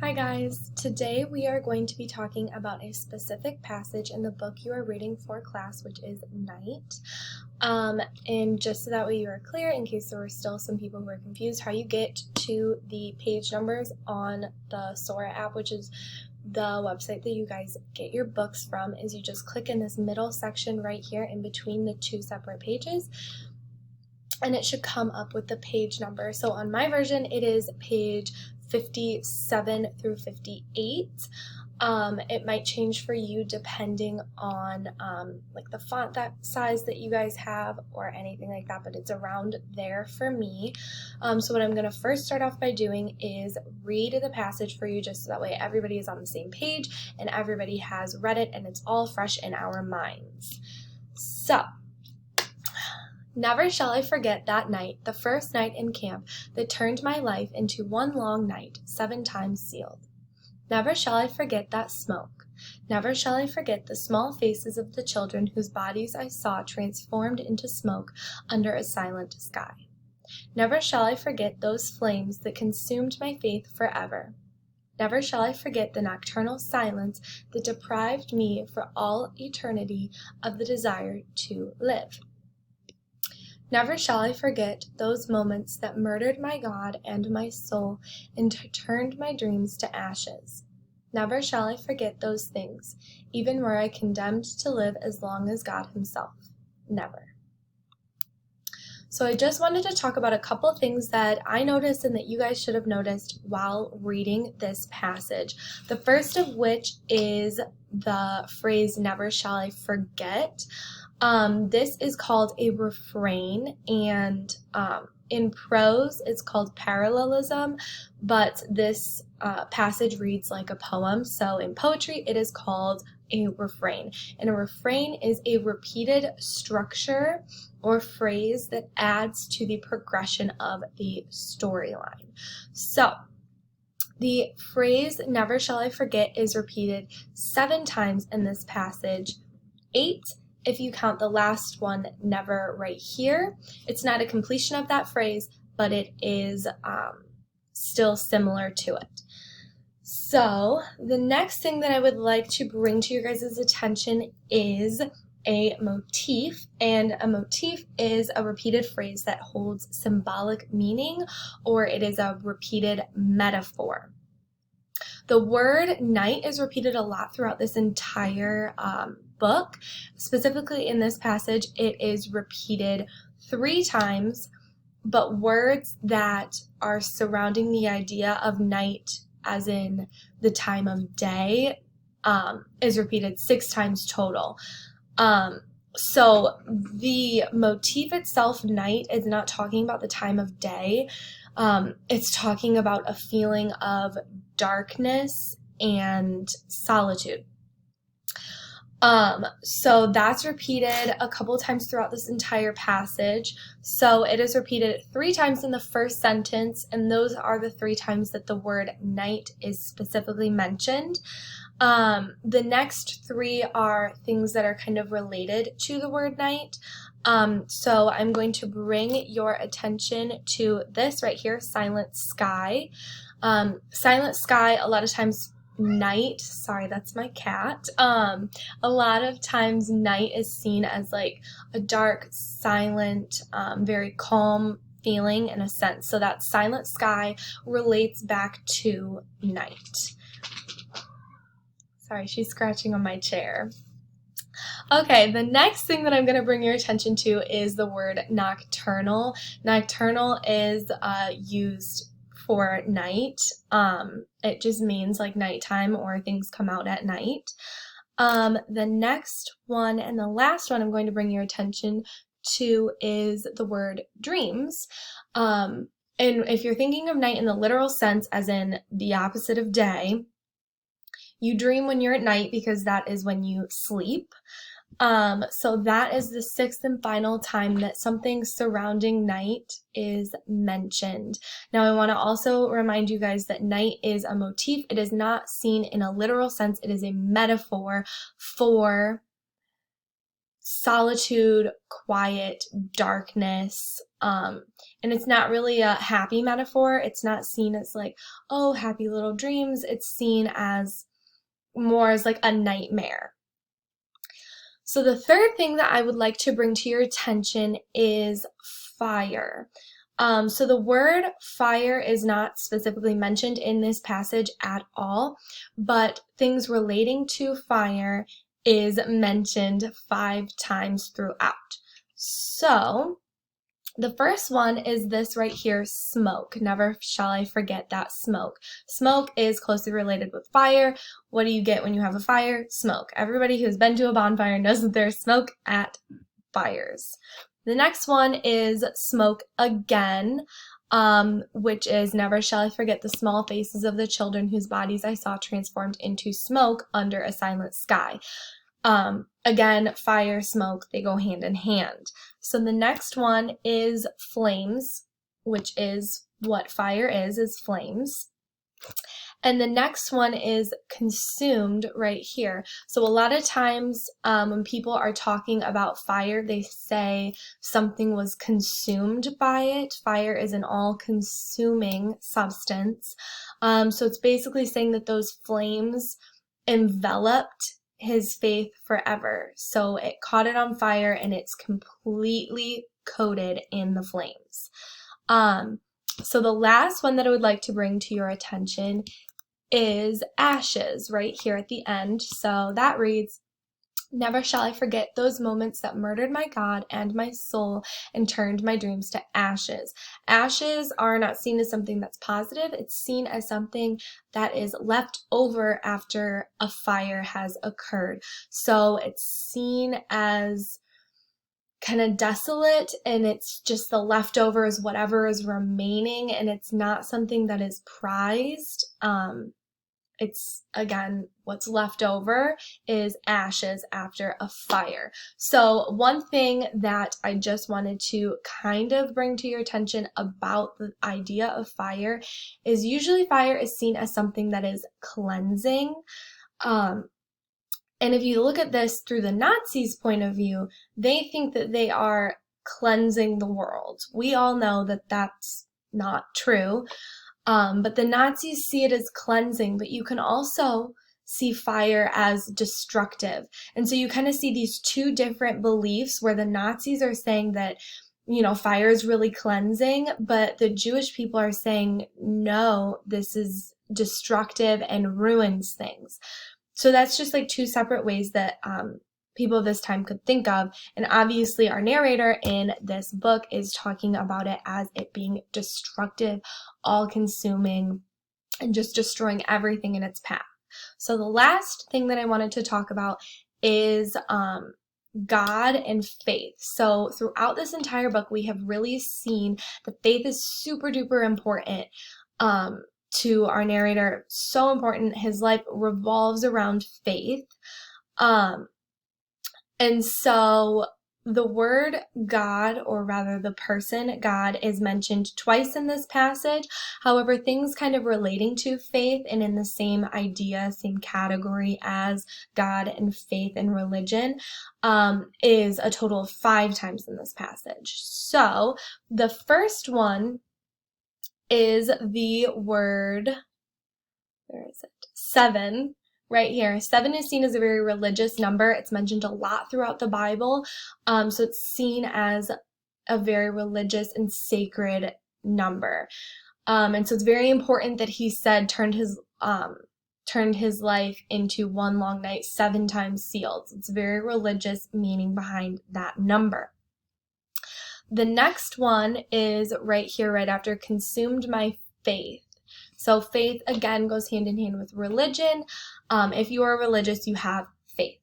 Hi guys, today we are going to be talking about a specific passage in the book you are reading for class, which is Night. And just so that way you are clear, in case there were still some people who are confused, how you get to the page numbers on the Sora app, which is the website that you guys get your books from, is you just click in this middle section right here in between the two separate pages, and it should come up with the page number. So on my version, it is page 57 through 58. It might change for you depending on like the font size that you guys have or anything like that, but it's around there for me. So what I'm going to first start off by doing is read the passage for you, just so that way everybody is on the same page and everybody has read it and it's all fresh in our minds. So, never shall I forget that night, the first night in camp, that turned my life into one long night, 7 times sealed. Never shall I forget that smoke. Never shall I forget the small faces of the children whose bodies I saw transformed into smoke under a silent sky. Never shall I forget those flames that consumed my faith forever. Never shall I forget the nocturnal silence that deprived me for all eternity of the desire to live. Never shall I forget those moments that murdered my God and my soul and turned my dreams to ashes. Never shall I forget those things, even were I condemned to live as long as God himself. Never. So I just wanted to talk about a couple things that I noticed and that you guys should have noticed while reading this passage. The first of which is the phrase, never shall I forget. This is called a refrain, and in prose it's called parallelism, but this passage reads like a poem. So in poetry it is called a refrain, and a refrain is a repeated structure or phrase that adds to the progression of the storyline. So the phrase never shall I forget is repeated 7 times in this passage, 8 if you count the last one, never, right here. It's not a completion of that phrase, but it is still similar to it. So the next thing that I would like to bring to your guys' attention is a motif, and a motif is a repeated phrase that holds symbolic meaning, or it is a repeated metaphor. The word night is repeated a lot throughout this entire book. Specifically in this passage, it is repeated 3 times, but words that are surrounding the idea of night, as in the time of day, is repeated 6 times total. So the motif itself, night, is not talking about the time of day. It's talking about a feeling of darkness and solitude. So that's repeated a couple times throughout this entire passage. So it is repeated 3 times in the first sentence, and those are the 3 times that the word night is specifically mentioned. The next 3 are things that are kind of related to the word night. So I'm going to bring your attention to this right here, silent sky. Silent sky, a lot of times night, sorry, that's my cat. A lot of times night is seen as like a dark, silent, very calm feeling in a sense. So that silent sky relates back to night. Sorry, she's scratching on my chair. Okay, the next thing that I'm going to bring your attention to is the word nocturnal. Nocturnal is used for night. It just means like nighttime, or things come out at night. The next one and the last one I'm going to bring your attention to is the word dreams. And if you're thinking of night in the literal sense, as in the opposite of day, you dream when you're at night because that is when you sleep. So that is the 6th and final time that something surrounding night is mentioned. Now I want to also remind you guys that night is a motif. It is not seen in a literal sense. It is a metaphor for solitude, quiet, darkness, and it's not really a happy metaphor. It's not seen as like, oh, happy little dreams. It's seen as more as like a nightmare. So the third thing that I would like to bring to your attention is fire. So the word fire is not specifically mentioned in this passage at all, but things relating to fire is mentioned 5 times throughout. So the first one is this right here, smoke. Never shall I forget that smoke. Smoke is closely related with fire. What do you get when you have a fire? Smoke. Everybody who's been to a bonfire knows that there's smoke at fires. The next one is smoke again, which is never shall I forget the small faces of the children whose bodies I saw transformed into smoke under a silent sky. Again, fire, smoke, they go hand in hand. So the next one is flames, which is what fire is flames. And the next one is consumed right here. So a lot of times when people are talking about fire, they say something was consumed by it. Fire is an all-consuming substance. So it's basically saying that those flames enveloped his faith forever. So it caught it on fire and it's completely coated in the flames. So the last one that I would like to bring to your attention is ashes right here at the end. So that reads, never shall I forget those moments that murdered my God and my soul and turned my dreams to ashes. Ashes are not seen as something that's positive. It's seen as something that is left over after a fire has occurred. So it's seen as kind of desolate, and it's just the leftovers, whatever is remaining, and it's not something that is prized. It's, again, what's left over is ashes after a fire. So one thing that I just wanted to kind of bring to your attention about the idea of fire is usually fire is seen as something that is cleansing. And if you look at this through the Nazis' point of view, they think that they are cleansing the world. We all know that that's not true. But the Nazis see it as cleansing, but you can also see fire as destructive. And so you kind of see these two different beliefs where the Nazis are saying that, you know, fire is really cleansing, but the Jewish people are saying, no, this is destructive and ruins things. So that's just like two separate ways that people of this time could think of. And obviously our narrator in this book is talking about it as it being destructive, all-consuming, and just destroying everything in its path. So the last thing that I wanted to talk about is God and faith. So throughout this entire book, we have really seen that faith is super duper important to our narrator. So important. His life revolves around faith. And so the word God, or rather the person God, is mentioned twice in this passage. However, things kind of relating to faith and in the same idea, same category as God and faith and religion, is a total of 5 times in this passage. So the first one is the word, where is it? 7. Right here. 7 is seen as a very religious number. It's mentioned a lot throughout the Bible. So it's seen as a very religious and sacred number. And so it's very important that he said turned his life into one long night, 7 times sealed. It's very religious meaning behind that number. The next one is right here, right after consumed my faith. So faith, again, goes hand in hand with religion. If you are religious, you have faith.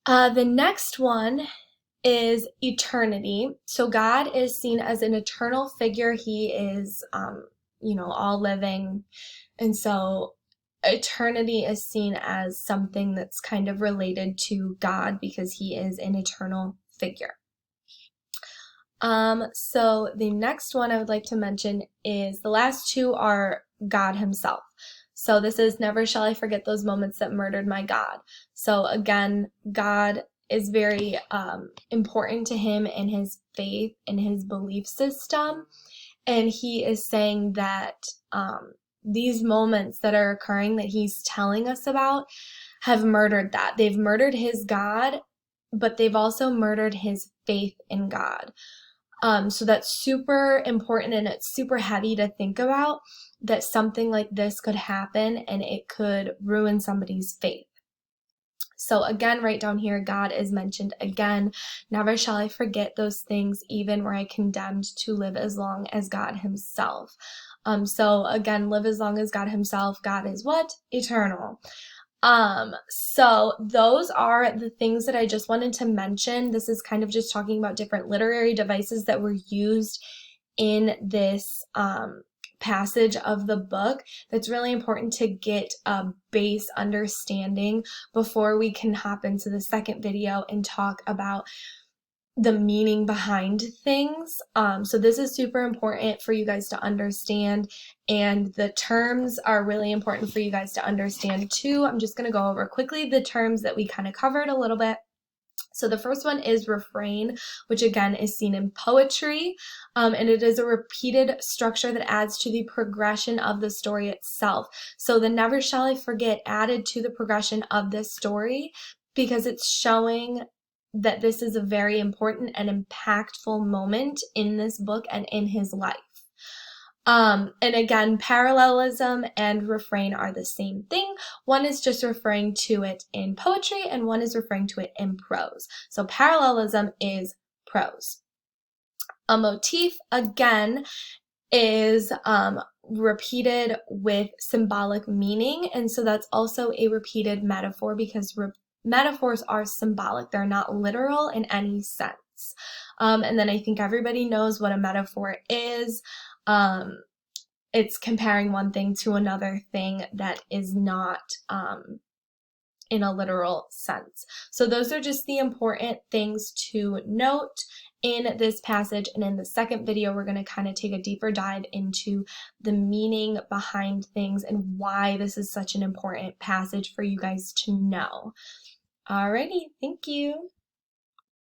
The next one is eternity. So God is seen as an eternal figure. He is, all living. And so eternity is seen as something that's kind of related to God because he is an eternal figure. So the next one I would like to mention is the last 2 are God himself. So this is never shall I forget those moments that murdered my God. So again, God is very important to him in his faith, in his belief system. And he is saying that these moments that are occurring that he's telling us about have murdered that. They've murdered his God, but they've also murdered his faith in God. So that's super important, and it's super heavy to think about, that something like this could happen and it could ruin somebody's faith. So again, right down here, God is mentioned again. Never shall I forget those things, even were I condemned to live as long as God himself. So again, live as long as God himself. God is what? Eternal. So those are the things that I just wanted to mention. This is kind of just talking about different literary devices that were used in this passage of the book. That's really important to get a base understanding before we can hop into the second video and talk about the meaning behind things. So this is super important for you guys to understand, and the terms are really important for you guys to understand too. I'm just going to go over quickly the terms that we kind of covered a little bit. So the first one is refrain, which again is seen in poetry, and it is a repeated structure that adds to the progression of the story itself. So the never shall I forget added to the progression of this story because it's showing that this is a very important and impactful moment in this book and in his life. And again, parallelism and refrain are the same thing. One is just referring to it in poetry and one is referring to it in prose. So parallelism is prose. A motif, again, is repeated with symbolic meaning, and so that's also a repeated metaphor because metaphors are symbolic. They're not literal in any sense. And then I think everybody knows what a metaphor is. It's comparing one thing to another thing that is not in a literal sense. So those are just the important things to note in this passage. And in the second video, we're going to kind of take a deeper dive into the meaning behind things and why this is such an important passage for you guys to know. Alrighty, thank you.